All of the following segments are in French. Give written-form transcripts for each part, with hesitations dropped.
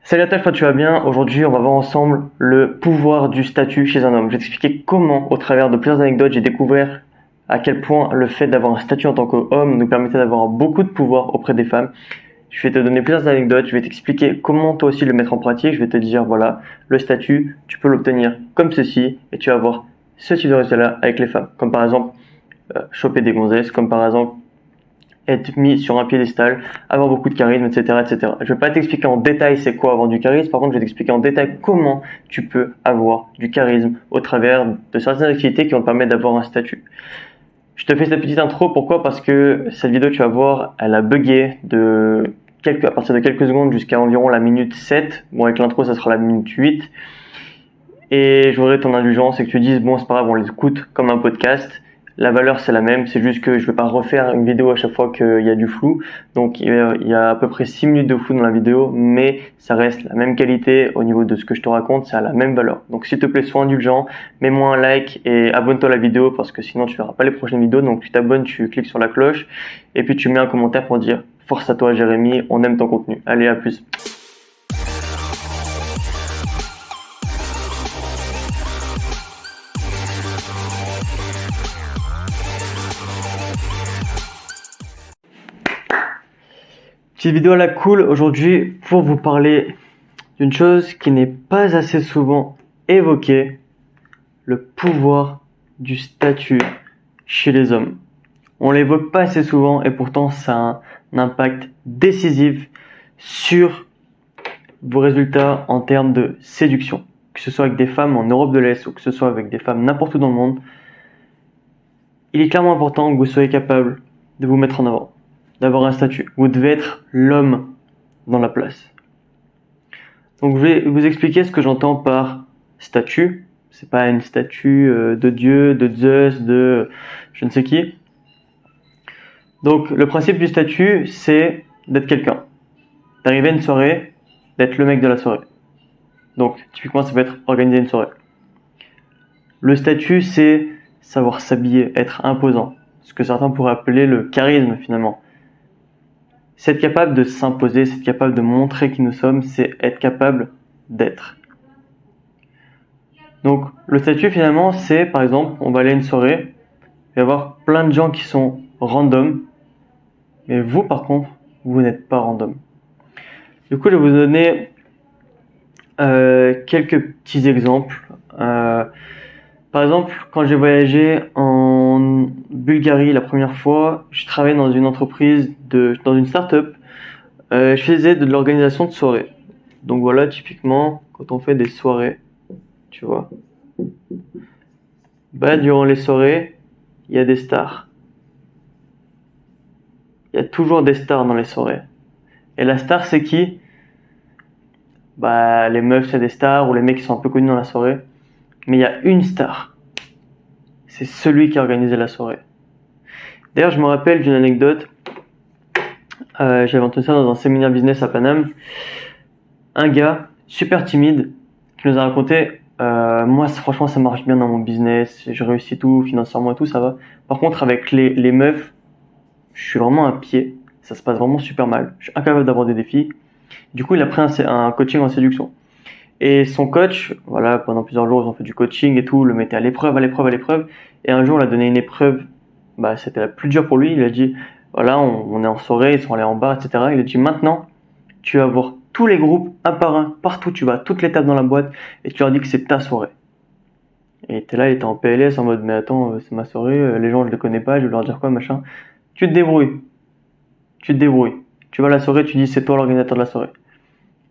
Salut à toi, j'espère que tu vas bien. Aujourd'hui, on va voir ensemble le pouvoir du statut chez un homme. Je vais t'expliquer comment, au travers de plusieurs anecdotes, j'ai découvert à quel point le fait d'avoir un statut en tant qu'homme nous permettait d'avoir beaucoup de pouvoir auprès des femmes. Je vais te donner plusieurs anecdotes, je vais t'expliquer comment toi aussi le mettre en pratique. Je vais te dire, voilà, le statut, tu peux l'obtenir comme ceci et tu vas avoir ce type de résultat-là avec les femmes. Comme par exemple, choper des gonzesses, comme par exemple, être mis sur un piédestal, avoir beaucoup de charisme, etc., etc. Je vais pas t'expliquer en détail c'est quoi avoir du charisme. Par contre, je vais t'expliquer en détail comment tu peux avoir du charisme au travers de certaines activités qui vont te permettre d'avoir un statut. Je te fais cette petite intro. Pourquoi? Parce que cette vidéo, tu vas voir, elle a bugué à partir de quelques secondes jusqu'à environ la minute 7. Bon, avec l'intro, ça sera la minute 8. Et je voudrais ton indulgence et que tu dises, bon, c'est pas grave, on l'écoute comme un podcast. La valeur, c'est la même, c'est juste que je vais pas refaire une vidéo à chaque fois qu'il y a du flou. Donc, il y a à peu près 6 minutes de flou dans la vidéo, mais ça reste la même qualité au niveau de ce que je te raconte, ça a la même valeur. Donc, s'il te plaît, sois indulgent, mets-moi un like et abonne-toi à la vidéo parce que sinon, tu verras pas les prochaines vidéos. Donc, tu t'abonnes, tu cliques sur la cloche et puis tu mets un commentaire pour dire force à toi, Jérémy, on aime ton contenu. Allez, à plus. Petite vidéo à la cool aujourd'hui pour vous parler d'une chose qui n'est pas assez souvent évoquée, le pouvoir du statut chez les hommes. On l'évoque pas assez souvent et pourtant ça a un impact décisif sur vos résultats en termes de séduction. Que ce soit avec des femmes en Europe de l'Est ou que ce soit avec des femmes n'importe où dans le monde, il est clairement important que vous soyez capable de vous mettre en avant, d'avoir un statut. Vous devez être l'homme dans la place. Donc je vais vous expliquer ce que j'entends par statut. C'est pas une statue de Dieu, de Zeus, de je ne sais qui. Donc le principe du statut, c'est d'être quelqu'un. D'arriver à une soirée, d'être le mec de la soirée. Donc typiquement ça peut être organiser une soirée. Le statut, c'est savoir s'habiller, être imposant. Ce que certains pourraient appeler le charisme finalement. C'est être capable de s'imposer, c'est être capable de montrer qui nous sommes, c'est être capable d'être. Donc le statut finalement c'est par exemple on va aller à une soirée, il va y avoir plein de gens qui sont random, mais vous par contre vous n'êtes pas random. Du coup je vais vous donner quelques petits exemples. Par exemple quand j'ai voyagé en Bulgarie la première fois, je travaillais dans une entreprise, dans une start-up. Je faisais de l'organisation de soirées. Donc voilà, typiquement, quand on fait des soirées, tu vois, durant les soirées, il y a des stars. Il y a toujours des stars dans les soirées. Et la star, c'est qui? Les meufs, c'est des stars, ou les mecs qui sont un peu connus dans la soirée. Mais il y a une star. C'est celui qui a organisé la soirée. D'ailleurs, je me rappelle d'une anecdote. J'avais entendu ça dans un séminaire business à Paname. Un gars super timide qui nous a raconté moi franchement ça marche bien dans mon business, je réussis tout financièrement et tout, ça va. Par contre avec les meufs, je suis vraiment un pied, ça se passe vraiment super mal, je suis incapable d'aborder des filles. Du coup il a pris un coaching en séduction et son coach, voilà, pendant plusieurs jours ils ont fait du coaching et tout, le mettait à l'épreuve et un jour il a donné une épreuve, c'était la plus dure pour lui. Il a dit voilà, on est en soirée, ils sont allés en bar, etc. Il a dit maintenant tu vas voir tous les groupes, un par un, partout, tu vas toutes les tables dans la boîte et tu leur dis que c'est ta soirée. Et t'es là, il était en PLS en mode mais attends, c'est ma soirée, les gens je les connais pas, je vais leur dire quoi, machin. Tu te débrouilles. Tu vas à la soirée, tu dis c'est toi l'organisateur de la soirée.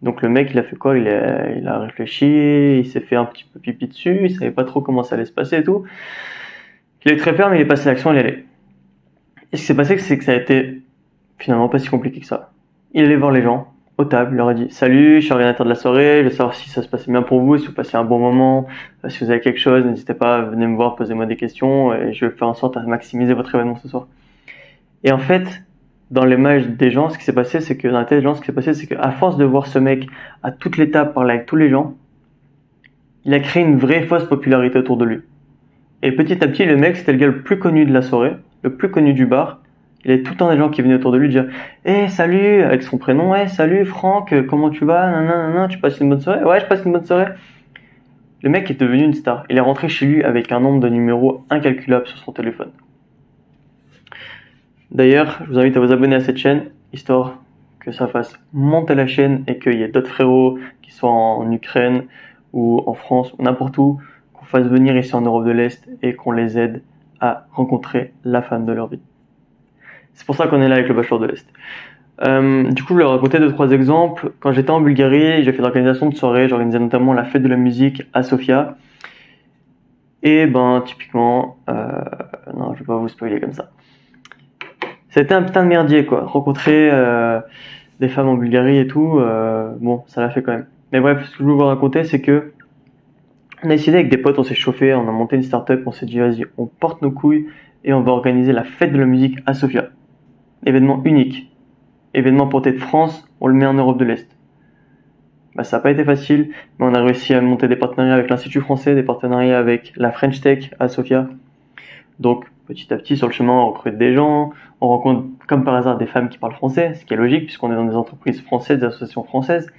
Donc le mec il a fait quoi? Il a réfléchi, il s'est fait un petit peu pipi dessus, il savait pas trop comment ça allait se passer et tout. Il est très peur mais il est passé à l'action, il y allait. Et ce qui s'est passé c'est que ça a été finalement pas si compliqué que ça. Il allait voir les gens aux tables, il leur a dit salut, je suis organisateur de la soirée, je veux savoir si ça se passait bien pour vous, si vous passez un bon moment, si vous avez quelque chose, n'hésitez pas, venez me voir, posez-moi des questions et je vais faire en sorte à maximiser votre événement ce soir. Et en fait, dans l'image des gens, ce qui s'est passé, c'est que dans la tête des gens, ce qui s'est passé, c'est qu'à force de voir ce mec à toutes les tables parler avec tous les gens, il a créé une vraie fausse popularité autour de lui. Et petit à petit, le mec, c'était le gars le plus connu de la soirée, le plus connu du bar. Il y avait tout le temps des gens qui venaient autour de lui dire salut, avec son prénom, salut Franck, comment tu vas, nanana, tu passes une bonne soirée? Ouais, je passe une bonne soirée. Le mec est devenu une star. Il est rentré chez lui avec un nombre de numéros incalculable sur son téléphone. D'ailleurs, je vous invite à vous abonner à cette chaîne, histoire que ça fasse monter la chaîne et qu'il y ait d'autres frérots qui soient en Ukraine ou en France ou n'importe où, qu'on fasse venir ici en Europe de l'Est et qu'on les aide à rencontrer la femme de leur vie. C'est pour ça qu'on est là avec le Bachelor de l'Est. Du coup, je voulais raconter 2-3 exemples. Quand j'étais en Bulgarie, j'ai fait de l'organisation de soirées. J'organisais notamment la fête de la musique à Sofia. Et typiquement, non, je vais pas vous spoiler comme ça. C'était un putain de merdier, quoi. Rencontrer des femmes en Bulgarie et tout, bon, ça l'a fait quand même. Mais bref, ce que je voulais vous raconter, c'est que on a décidé avec des potes, on s'est chauffé, on a monté une start-up, on s'est dit vas-y, on porte nos couilles et on va organiser la fête de la musique à Sofia. Événement unique. Événement porté de France, on le met en Europe de l'Est. Ça n'a pas été facile, mais on a réussi à monter des partenariats avec l'Institut français, des partenariats avec la French Tech à Sofia. Donc, petit à petit, sur le chemin, on recrute des gens, on rencontre comme par hasard des femmes qui parlent français, ce qui est logique puisqu'on est dans des entreprises françaises, des associations françaises.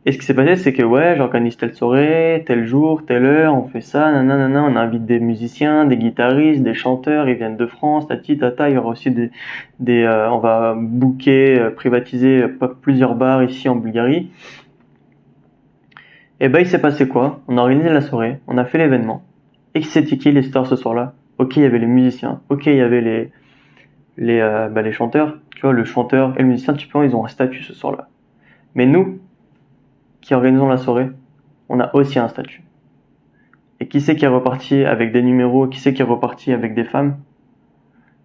Et ce qui s'est passé, c'est que j'organise telle soirée, tel jour, telle heure, on fait ça, nanana, on invite des musiciens, des guitaristes, des chanteurs, ils viennent de France, tati, tata, il y aura aussi on va booker, privatiser plusieurs bars ici en Bulgarie. Et il s'est passé quoi? On a organisé la soirée, on a fait l'événement. Et qui c'était qui les stars ce soir-là? Ok, il y avait les musiciens, ok, il y avait les chanteurs, tu vois, le chanteur et le musicien, typiquement, ils ont un statut ce soir-là. Mais nous, qui organisons la soirée, on a aussi un statut. Et qui c'est qui est reparti avec des numéros, qui c'est qui est reparti avec des femmes?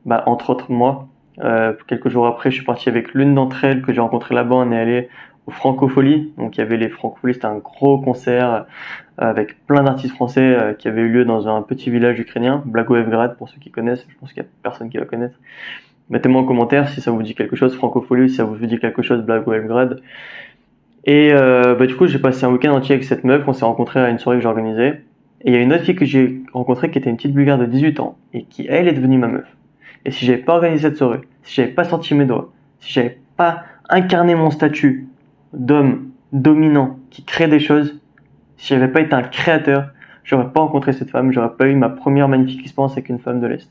Entre autres moi. Quelques jours après, je suis parti avec l'une d'entre elles que j'ai rencontrée là-bas, on est allé aux Francopholies. Donc il y avait les Francopholies, c'était un gros concert avec plein d'artistes français qui avait eu lieu dans un petit village ukrainien, Blagoevgrad pour ceux qui connaissent, je pense qu'il y a personne qui va connaître. Mettez-moi en commentaire si ça vous dit quelque chose, Francopholies, si ça vous dit quelque chose, Blagoevgrad. Et du coup, j'ai passé un week-end entier avec cette meuf, on s'est rencontrés à une soirée que j'ai organisée. Et il y a une autre fille que j'ai rencontrée qui était une petite Bulgare de 18 ans et qui, elle, est devenue ma meuf. Et si j'avais pas organisé cette soirée, si j'avais pas sorti mes doigts, si j'avais pas incarné mon statut d'homme dominant qui crée des choses, si j'avais pas été un créateur, j'aurais pas rencontré cette femme, j'aurais pas eu ma première magnifique expérience avec une femme de l'Est.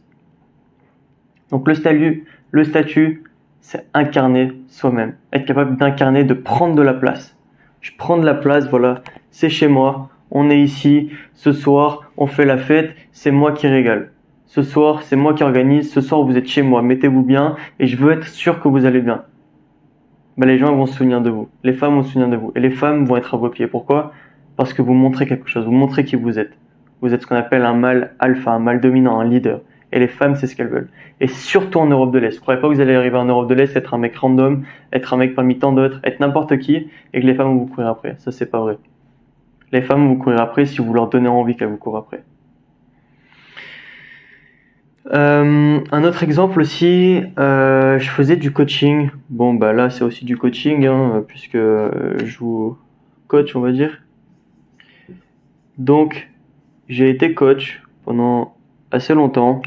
Donc le statut, c'est incarner soi-même, être capable d'incarner, de prendre de la place. Je prends de la place, voilà, c'est chez moi, on est ici, ce soir, on fait la fête, c'est moi qui régale. Ce soir, c'est moi qui organise, ce soir vous êtes chez moi, mettez-vous bien, et je veux être sûr que vous allez bien. Les gens vont se souvenir de vous, les femmes vont se souvenir de vous, et les femmes vont être à vos pieds. Pourquoi? Parce que vous montrez quelque chose, vous montrez qui vous êtes. Vous êtes ce qu'on appelle un mâle alpha, un mâle dominant, un leader. Et les femmes, c'est ce qu'elles veulent. Et surtout en Europe de l'Est. Vous ne croyez pas que vous allez arriver en Europe de l'Est, être un mec random, être un mec parmi tant d'autres, être n'importe qui, et que les femmes vont vous courir après. Ça, c'est pas vrai. Les femmes vont vous courir après si vous leur donnez envie qu'elles vous courent après. Un autre exemple aussi, je faisais du coaching. Là, c'est aussi du coaching, puisque je joue coach, on va dire. Donc, j'ai été coach pendant assez longtemps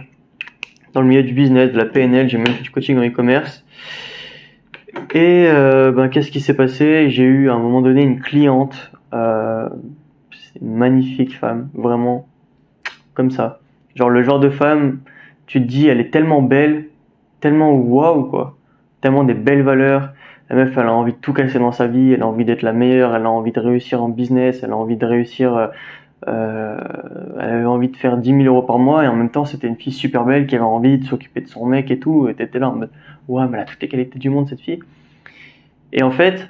dans le milieu du business, de la PNL, j'ai même fait du coaching en e-commerce. Et qu'est-ce qui s'est passé? J'ai eu à un moment donné une cliente, c'est une magnifique femme, vraiment comme ça. Genre le genre de femme, tu te dis, elle est tellement belle, tellement waouh quoi, tellement des belles valeurs. La meuf, elle a envie de tout casser dans sa vie, elle a envie d'être la meilleure, elle a envie de réussir en business, elle a envie de réussir. Elle avait envie de faire 10 000 euros par mois et en même temps c'était une fille super belle qui avait envie de s'occuper de son mec et tout, et t'étais là en mode ouais, mais elle a toutes les qualités du monde cette fille. Et en fait,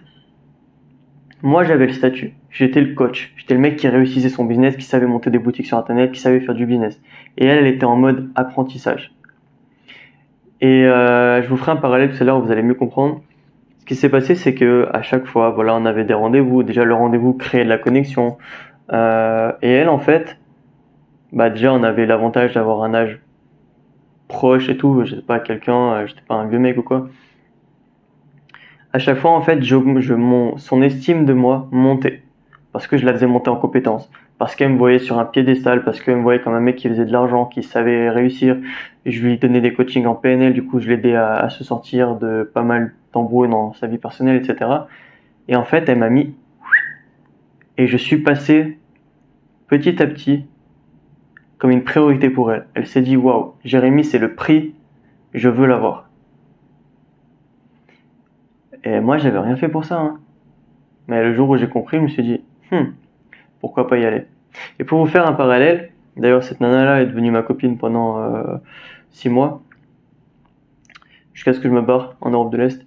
moi j'avais le statut, j'étais le coach, j'étais le mec qui réussissait son business, qui savait monter des boutiques sur internet, qui savait faire du business, et elle était en mode apprentissage. Et je vous ferai un parallèle tout à l'heure, vous allez mieux comprendre. Ce qui s'est passé, c'est que à chaque fois, voilà, on avait des rendez-vous, déjà le rendez-vous créait de la connexion. Et elle, en fait, déjà on avait l'avantage d'avoir un âge proche et tout, j'étais pas j'étais pas un vieux mec ou quoi. À chaque fois, en fait, son estime de moi montait parce que je la faisais monter en compétences, parce qu'elle me voyait sur un piédestal, parce qu'elle me voyait comme un mec qui faisait de l'argent, qui savait réussir. Je lui donnais des coachings en PNL, du coup je l'aidais à se sortir de pas mal d'embrouilles dans sa vie personnelle, etc. Et en fait, elle m'a mis, et je suis passé petit à petit comme une priorité pour elle. Elle s'est dit, waouh, Jérémy, c'est le prix, je veux l'avoir. Et moi, j'avais rien fait pour ça, hein. Mais le jour où j'ai compris, je me suis dit, pourquoi pas y aller. Et pour vous faire un parallèle, d'ailleurs, cette nana-là est devenue ma copine pendant 6 mois, jusqu'à ce que je me barre en Europe de l'Est.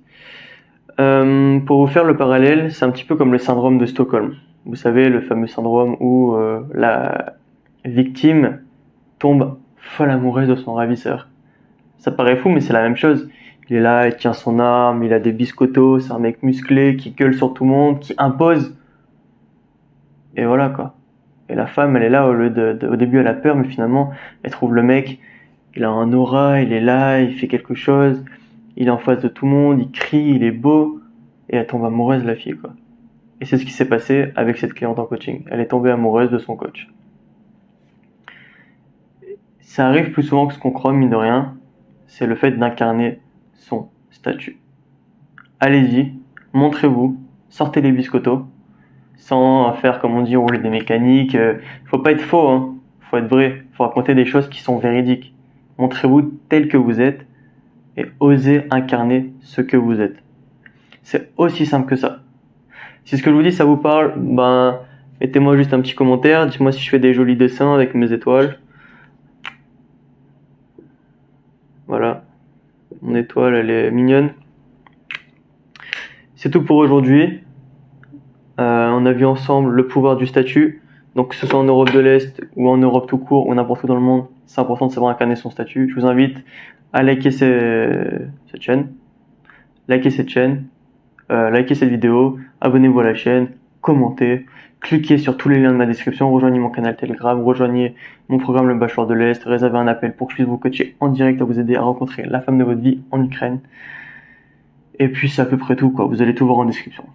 Pour vous faire le parallèle, c'est un petit peu comme le syndrome de Stockholm. Vous savez, le fameux syndrome où la victime tombe folle amoureuse de son ravisseur. Ça paraît fou, mais c'est la même chose. Il est là, il tient son arme, il a des biscottos, c'est un mec musclé qui gueule sur tout le monde, qui impose. Et voilà quoi. Et la femme, elle est là, au début elle a peur, mais finalement, elle trouve le mec, il a un aura, il est là, il fait quelque chose, il est en face de tout le monde, il crie, il est beau, et elle tombe amoureuse de la fille quoi. Et c'est ce qui s'est passé avec cette cliente en coaching. Elle est tombée amoureuse de son coach. Ça arrive plus souvent que ce qu'on croit, mine de rien, c'est le fait d'incarner son statut. Allez-y, montrez-vous, sortez les biscottos, sans faire, comme on dit, rouler des mécaniques. Faut pas être faux, hein. Faut être vrai. Faut raconter des choses qui sont véridiques. Montrez-vous tel que vous êtes et osez incarner ce que vous êtes. C'est aussi simple que ça. Si ce que je vous dis, ça vous parle, mettez-moi juste un petit commentaire. Dites-moi si je fais des jolis dessins avec mes étoiles. Voilà. Mon étoile, elle est mignonne. C'est tout pour aujourd'hui. On a vu ensemble le pouvoir du statut. Donc que ce soit en Europe de l'Est ou en Europe tout court ou n'importe où dans le monde, c'est important de savoir incarner son statut. Je vous invite à liker cette chaîne, liker cette vidéo, abonnez-vous à la chaîne, commentez, cliquez sur tous les liens de ma description, rejoignez mon canal Telegram, rejoignez mon programme Le Bachelor de l'Est, réservez un appel pour que je puisse vous coacher en direct à vous aider à rencontrer la femme de votre vie en Ukraine. Et puis c'est à peu près tout quoi, vous allez tout voir en description.